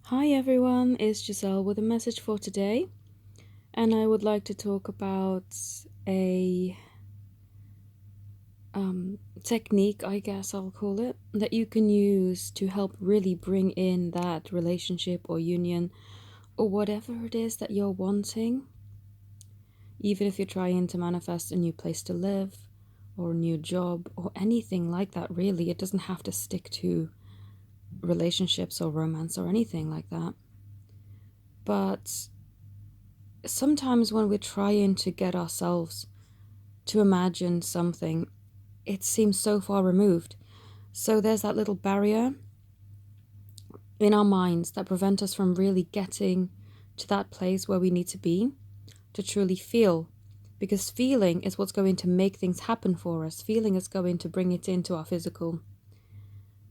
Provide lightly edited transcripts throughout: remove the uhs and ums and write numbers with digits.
Hi everyone, it's Giselle with a message for today, and I would like to talk about a technique, I guess I'll call it, that you can use to help really bring in that relationship or union or whatever it is that you're wanting. Even if you're trying to manifest a new place to live or a new job or anything like that, really, it doesn't have to stick to relationships or romance or anything like that. But sometimes when we're trying to get ourselves to imagine something, it seems so far removed. So there's that little barrier in our minds that prevent us from really getting to that place where we need to be to truly feel. Because feeling is what's going to make things happen for us. Feeling is going to bring it into our physical.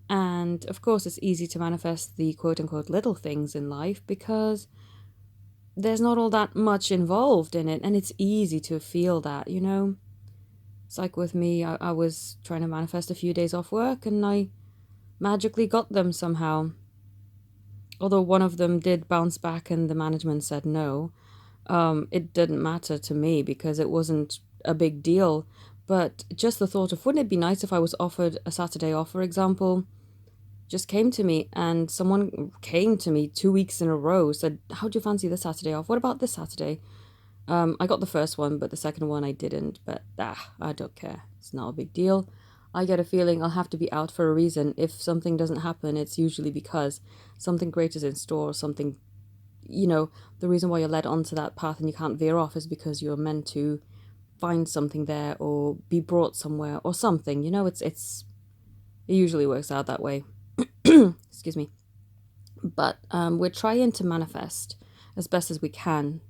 And of course, it's easy to manifest the quote unquote little things in life because there's not all that much involved in it. And it's easy to feel that. It's like with me, I was trying to manifest a few days off work and I magically got them somehow. Although one of them did bounce back and the management said no, it didn't matter to me because it wasn't a big deal. But just the thought of, wouldn't it be nice if I was offered a Saturday off, for example, just came to me. And someone came to me 2 weeks in a row, said, how do you fancy this Saturday off? What about this Saturday? I got the first one, but the second one I didn't. But I don't care. It's not a big deal. I get a feeling I'll have to be out for a reason. If something doesn't happen, it's usually because something great is in store, something, the reason why you're led onto that path and you can't veer off is because you're meant to find something there or be brought somewhere or something. It usually works out that way. Excuse me. But we're trying to manifest as best as we can,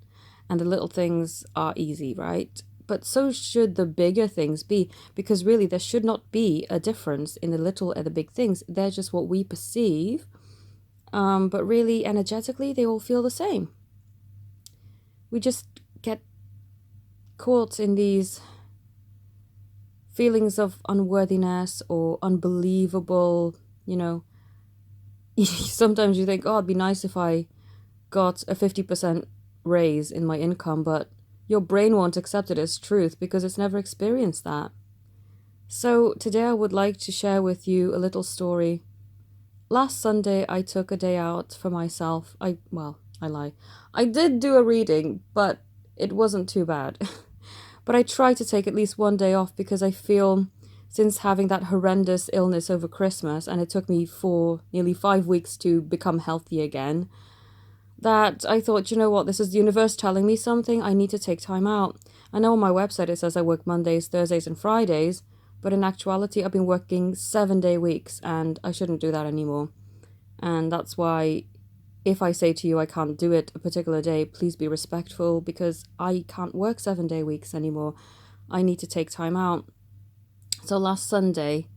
and the little things are easy, right? But so should the bigger things be, because really there should not be a difference in the little and the big things. They're just what we perceive, but really energetically they all feel the same. We just get caught in these feelings of unworthiness or unbelievable, you know. Sometimes you think, oh, it'd be nice if I got a 50% raise in my income, but your brain won't accept it as truth because it's never experienced that. So today I would like to share with you a little story. Last Sunday I took a day out for myself. I lie. I did do a reading, but it wasn't too bad. But I try to take at least one day off because I feel since having that horrendous illness over Christmas, and it took me for nearly 5 weeks to become healthy again, that I thought, you know what, this is the universe telling me something. I need to take time out. I know on my website it says I work Mondays, Thursdays, and Fridays, but in actuality, I've been working 7-day weeks and I shouldn't do that anymore. And that's why if I say to you I can't do it a particular day, please be respectful because I can't work 7-day weeks anymore. I need to take time out. So last Sunday,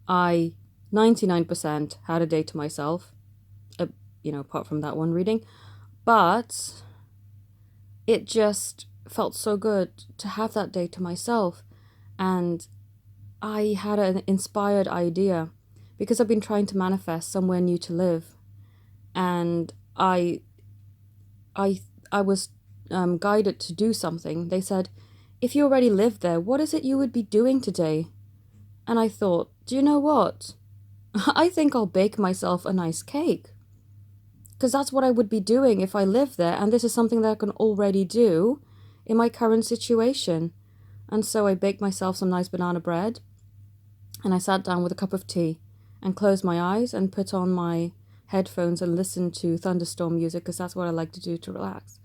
I 99% had a day to myself, apart from that one reading. But it just felt so good to have that day to myself. And I had an inspired idea because I've been trying to manifest somewhere new to live. And I, I was guided to do something. They said, if you already live there, what is it you would be doing today? And I thought, do you know what? I think I'll bake myself a nice cake. Because that's what I would be doing if I lived there, and this is something that I can already do in my current situation. And so I baked myself some nice banana bread, and I sat down with a cup of tea and closed my eyes and put on my headphones and listened to thunderstorm music because that's what I like to do to relax.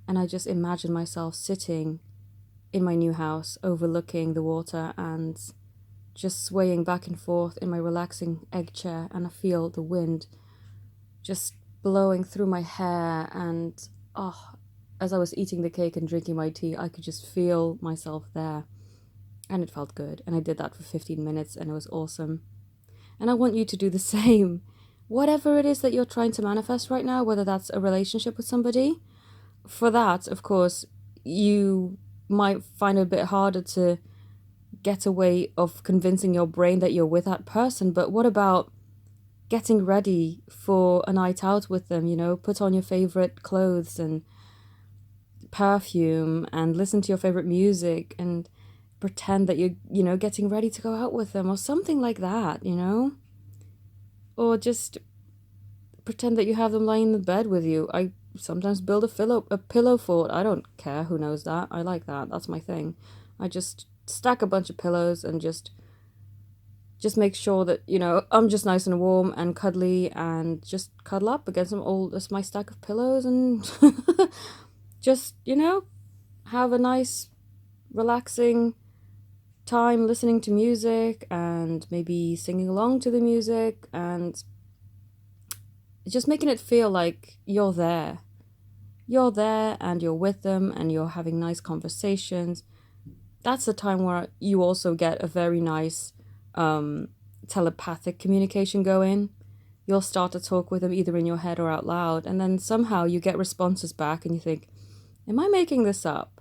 And I just imagined myself sitting in my new house overlooking the water and just swaying back and forth in my relaxing egg chair, and I feel the wind just blowing through my hair, and as I was eating the cake and drinking my tea, I could just feel myself there, and it felt good. And I did that for 15 minutes and it was awesome. And I want you to do the same. Whatever it is that you're trying to manifest right now, whether that's a relationship with somebody, for that, of course, you might find it a bit harder to get a way of convincing your brain that you're with that person. But what about getting ready for a night out with them, put on your favorite clothes and perfume and listen to your favorite music and pretend that you're getting ready to go out with them or something like that. Or just pretend that you have them lying in the bed with you. I sometimes build a pillow fort. I don't care who knows that. I like that. That's my thing. I just stack a bunch of pillows and just make sure that I'm just nice and warm and cuddly and just cuddle up against my stack of pillows and just have a nice relaxing time listening to music and maybe singing along to the music and just making it feel like you're there. You're there and you're with them and you're having nice conversations. That's the time where you also get a very nice telepathic communication going. You'll start to talk with them either in your head or out loud, and then somehow you get responses back and you think, am I making this up?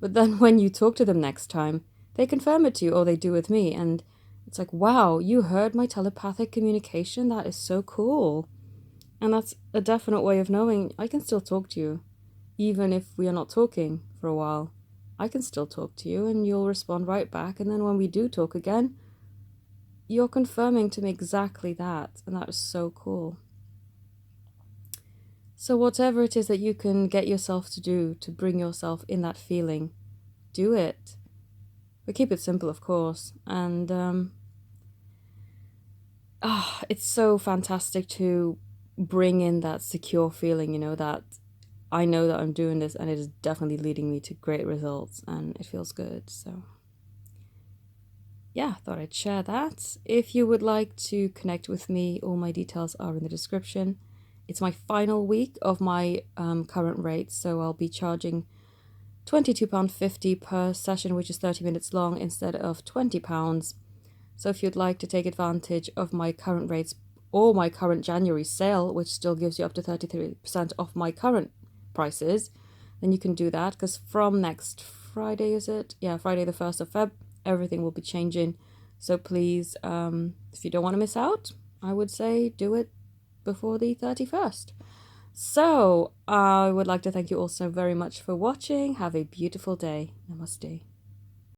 But then when you talk to them next time, they confirm it to you, or they do with me, and it's like, wow, you heard my telepathic communication? That is so cool. And that's a definite way of knowing I can still talk to you, even if we are not talking for a while. I can still talk to you and you'll respond right back. And then when we do talk again, you're confirming to me exactly that. And that is so cool. So, whatever it is that you can get yourself to do to bring yourself in that feeling, do it. But keep it simple, of course. And it's so fantastic to bring in that secure feeling, that I know that I'm doing this and it is definitely leading me to great results and it feels good. So, yeah, thought I'd share that. If you would like to connect with me, all my details are in the description. It's my final week of my current rate, so I'll be charging £22.50 per session, which is 30 minutes long, instead of £20. So if you'd like to take advantage of my current rates or my current January sale, which still gives you up to 33% off my current prices, then you can do that, because from next Friday, is it? Yeah, Friday the 1st of Feb, everything will be changing. So please, if you don't want to miss out, I would say do it before the 31st. So I would like to thank you all so very much for watching. Have a beautiful day. Namaste.